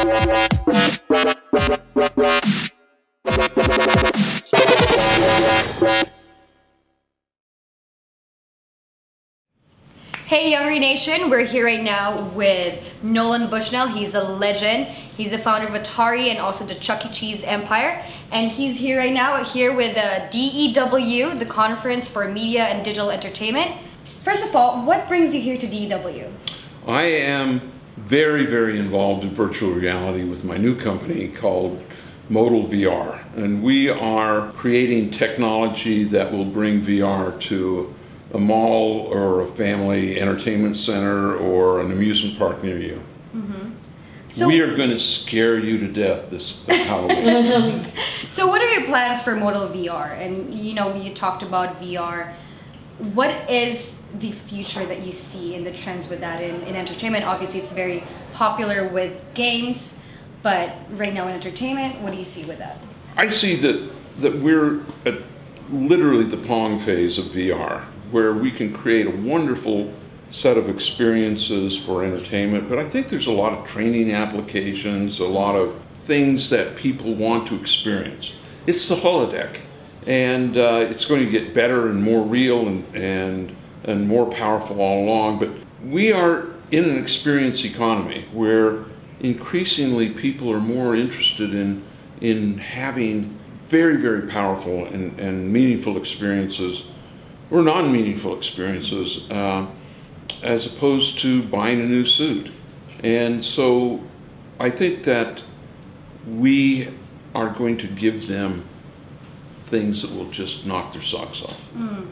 Hey Youngry Nation, we're here right now with Nolan Bushnell. He's a legend. He's the founder of Atari and also the Chuck E. Cheese empire. And he's here right now with DEW, the Conference for Media and Digital Entertainment. First of all, what brings you here to DEW? I am very, very involved in virtual reality with my new company called Modal VR. And we are creating technology that will bring VR to a mall or a family entertainment center or an amusement park near you. Mm-hmm. So we are going to scare you to death this Halloween. So what are your plans for Modal VR? And you talked about VR. What is the future that you see in the trends with that in entertainment? Obviously it's very popular with games, but right now in entertainment, what do you see with that? I see that we're at literally the Pong phase of VR, where we can create a wonderful set of experiences for entertainment, but I think there's a lot of training applications, a lot of things that people want to experience. It's the holodeck, and it's going to get better and more real and more powerful all along, but we are in an experience economy where increasingly people are more interested in having very, very powerful and meaningful experiences or non-meaningful experiences as opposed to buying a new suit. And so I think that we are going to give them things that will just knock their socks off. Mm.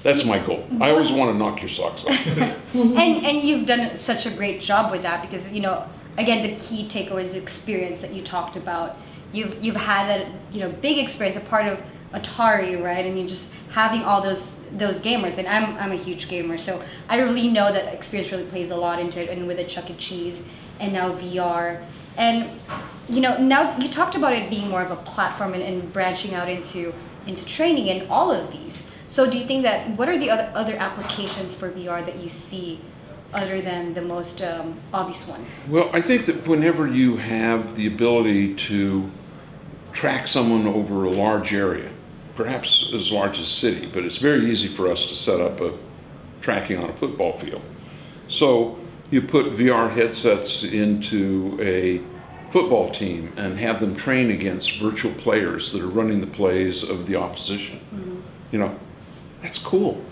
That's my goal. I always want to knock your socks off. and you've done such a great job with that because, again, the key takeaway is the experience that you talked about. You've had that, big experience, a part of Atari, right? And you just having all those gamers, and I'm a huge gamer, so I really know that experience really plays a lot into it. And with the Chuck E. Cheese, and now VR, and now you talked about it being more of a platform and branching out into training and all of these. So do you think that what are the other applications for VR that you see other than the most obvious ones? Well, I think that whenever you have the ability to track someone over a large area, perhaps as large as a city, but it's very easy for us to set up a tracking on a football field. So you put VR headsets into a football team and have them train against virtual players that are running the plays of the opposition. Mm-hmm. That's cool.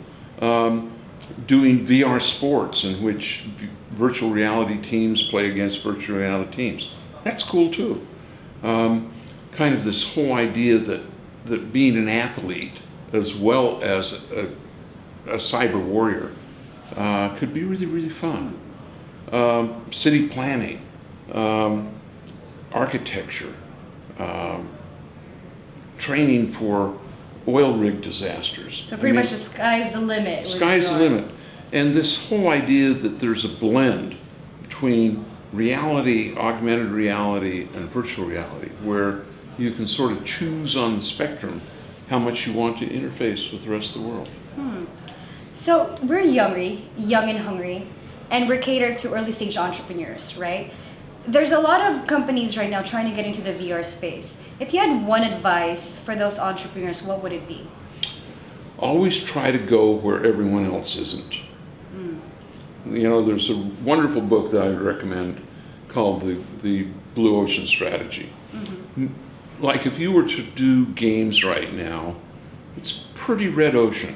Doing VR sports in which virtual reality teams play against virtual reality teams. That's cool too. Kind of this whole idea that being an athlete as well as a cyber warrior could be really, really fun. City planning, architecture, training for oil rig disasters. So pretty much the sky's the limit. Sky's the limit. And this whole idea that there's a blend between reality, augmented reality, and virtual reality, where you can sort of choose on the spectrum how much you want to interface with the rest of the world. So we're Youngry, young and hungry, and we're catered to early stage entrepreneurs, right? There's a lot of companies right now trying to get into the VR space. If you had one advice for those entrepreneurs, what would it be? Always try to go where everyone else isn't. There's a wonderful book that I would recommend called the Blue Ocean Strategy. Mm-hmm. Like if you were to do games right now, it's pretty red ocean.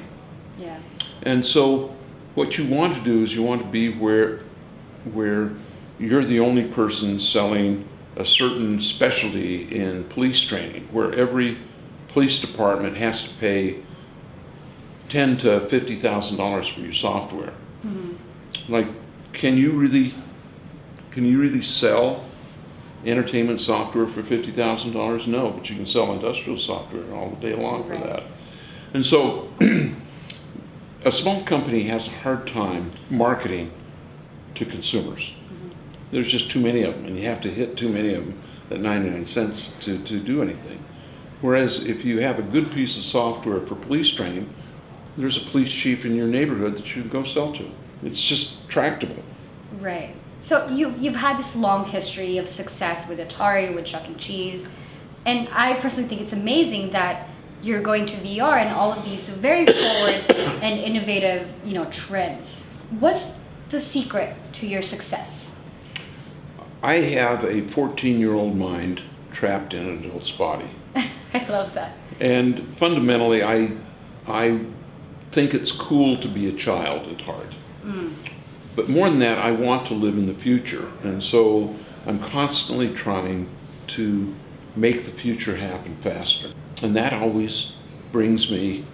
Yeah. And so what you want to do is you want to be where you're the only person selling a certain specialty in police training, where every police department has to pay $10,000 to $50,000 for your software. Mm-hmm. Like, can you really sell entertainment software for $50,000? No, but you can sell industrial software all day long for that. And so a small company has a hard time marketing to consumers. Mm-hmm. There's just too many of them, and you have to hit too many of them at 99 cents to do anything. Whereas if you have a good piece of software for police training, there's a police chief in your neighborhood that you can go sell to. It's just tractable. Right. So you've had this long history of success with Atari, with Chuck E. Cheese, and I personally think it's amazing that you're going to VR and all of these very forward and innovative, trends. What's the secret to your success? I have a 14-year-old mind trapped in an adult's body. I love that. And fundamentally, I think it's cool to be a child at heart. But more than that, I want to live in the future. And so I'm constantly trying to make the future happen faster. And that always brings me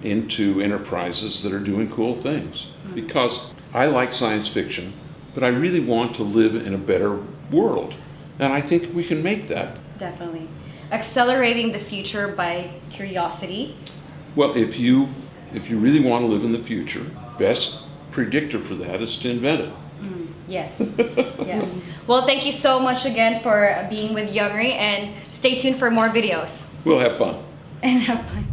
into enterprises that are doing cool things. Because I like science fiction, but I really want to live in a better world. And I think we can make that. Definitely. Accelerating the future by curiosity. Well, if you really want to live in the future, best predictor for that is to invent it. Yes. Yeah. Well, thank you so much again for being with Youngry, and stay tuned for more videos. We'll have fun. And have fun.